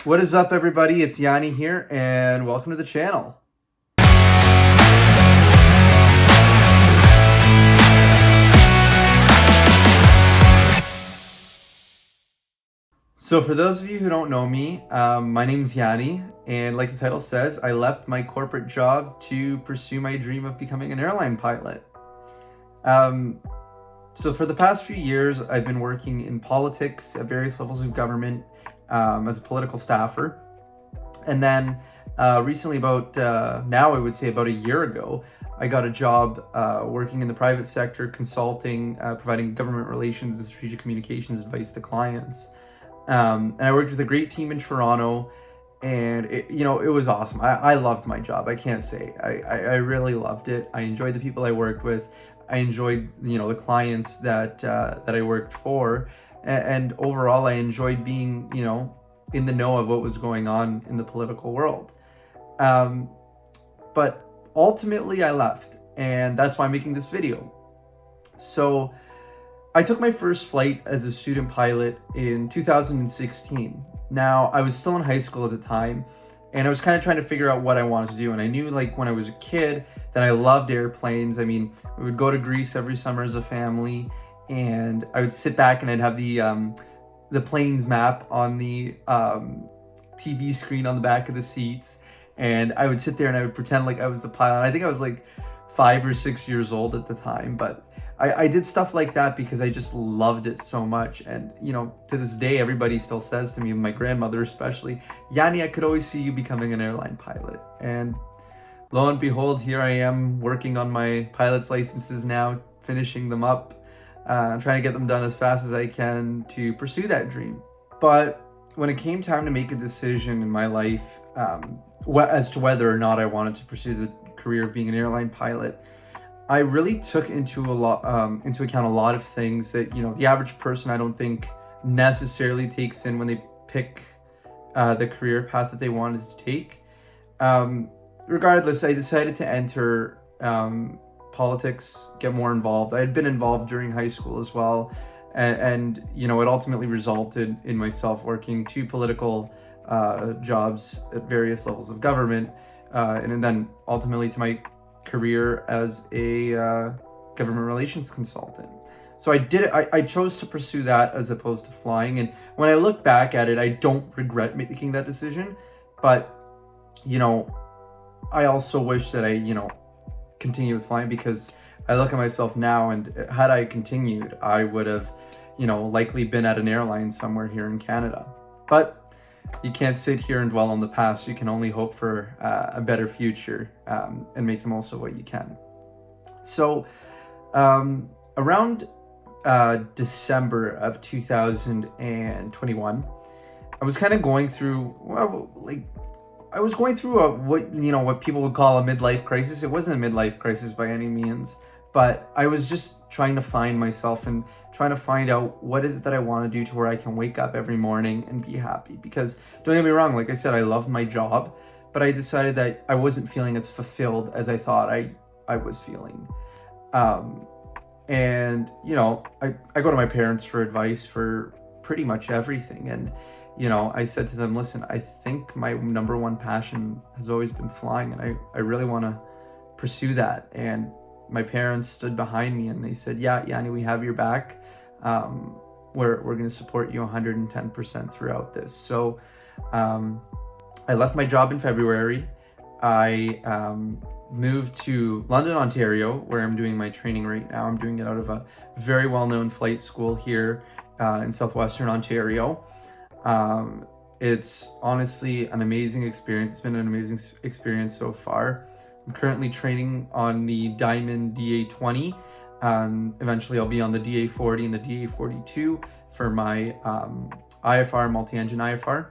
What is up, everybody? It's Yanni here, and welcome to the channel. So for those of you who don't know me, my name is Yanni, and like the title says, I left my corporate job to pursue my dream of becoming an airline pilot. So for the past few years, I've been working in politics at various levels of government as a political staffer. And then recently, now I would say about a year ago, I got a job working in the private sector, consulting, providing government relations and strategic communications advice to clients. And I worked with a great team in Toronto, and it was awesome. I loved my job. I can't say I really loved it. I enjoyed the people I worked with. I enjoyed the clients that I worked for, and overall I enjoyed being in the know of what was going on in the political world. But ultimately I left, and that's why I'm making this video. So I took my first flight as a student pilot in 2016. Now, I was still in high school at the time, and I was kind of trying to figure out what I wanted to do. And I knew, like, when I was a kid that I loved airplanes. I mean, we would go to Greece every summer as a family, and I would sit back and I'd have the planes map on the TV screen on the back of the seats. And I would sit there and I would pretend like I was the pilot. I think I was like 5 or 6 years old at the time, but I did stuff like that because I just loved it so much. And to this day, everybody still says to me, my grandmother especially, Yanni, I could always see you becoming an airline pilot. And lo and behold, here I am working on my pilot's licenses now, finishing them up, trying to get them done as fast as I can to pursue that dream. But when it came time to make a decision in my life as to whether or not I wanted to pursue the career of being an airline pilot, I really took into account a lot of things that the average person I don't think necessarily takes in when they pick the career path that they wanted to take. Regardless, I decided to enter politics, get more involved. I had been involved during high school as well, and it ultimately resulted in myself working 2 political jobs at various levels of government, and then ultimately to my career as a government relations consultant. So I chose to pursue that as opposed to flying. And when I look back at it, I don't regret making that decision. But I also wish that I continued with flying, because I look at myself now, and had I continued, I would have likely been at an airline somewhere here in Canada. But you can't sit here and dwell on the past. You can only hope for a better future and make the most of what you can. So around December of 2021, I was kind of going through, what people would call a midlife crisis. It wasn't a midlife crisis by any means, but I was just trying to find myself and trying to find out what is it that I want to do to where I can wake up every morning and be happy. Because don't get me wrong, like I said, I loved my job, but I decided that I wasn't feeling as fulfilled as I thought I was feeling. And I go to my parents for advice for pretty much everything. And I said to them, listen, I think my number one passion has always been flying, and I really want to pursue that. And my parents stood behind me and they said, yeah, Yanni, we have your back. We're going to support you 110% throughout this. So I left my job in February. I moved to London, Ontario, where I'm doing my training right now. I'm doing it out of a very well-known flight school here in southwestern Ontario. It's honestly an amazing experience. It's been an amazing experience so far. I'm currently training on the Diamond DA-20. Eventually I'll be on the DA-40 and the DA-42 for my IFR, multi-engine IFR.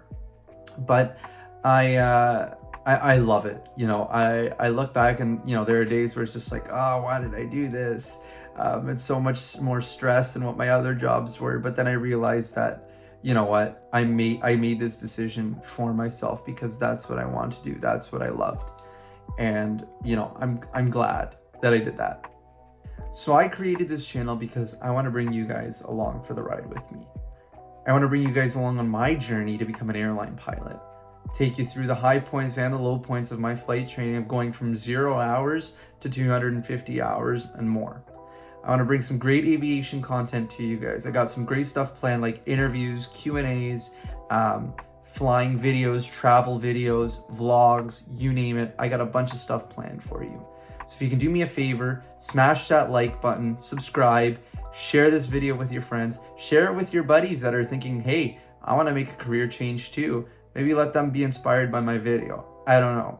But I love it. I look back and there are days where it's just like, oh, why did I do this? It's so much more stress than what my other jobs were. But then I realized that what, I made this decision for myself because that's what I wanted to do. That's what I loved. And I'm glad that I did that. So I created this channel because I want to bring you guys along for the ride with me. I want to bring you guys along on my journey to become an airline pilot. Take you through the high points and the low points of my flight training of going from 0 hours to 250 hours and more. I want to bring some great aviation content to you guys. I got some great stuff planned, like interviews, Q&As, flying videos, travel videos, vlogs, you name it. I got a bunch of stuff planned for you. So if you can do me a favor, smash that like button, subscribe, share this video with your friends, share it with your buddies that are thinking, hey, I want to make a career change too. Maybe let them be inspired by my video. I don't know.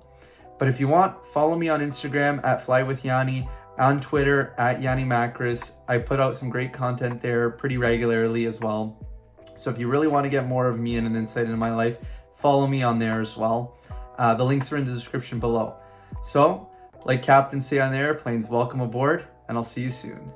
But if you want, follow me on Instagram at FlyWithYanni, on Twitter at Yanni Macris. I put out some great content there pretty regularly as well. So if you really want to get more of me and an insight into my life, follow me on there as well. The links are in the description below. So, like captains say on the airplanes, welcome aboard, and I'll see you soon.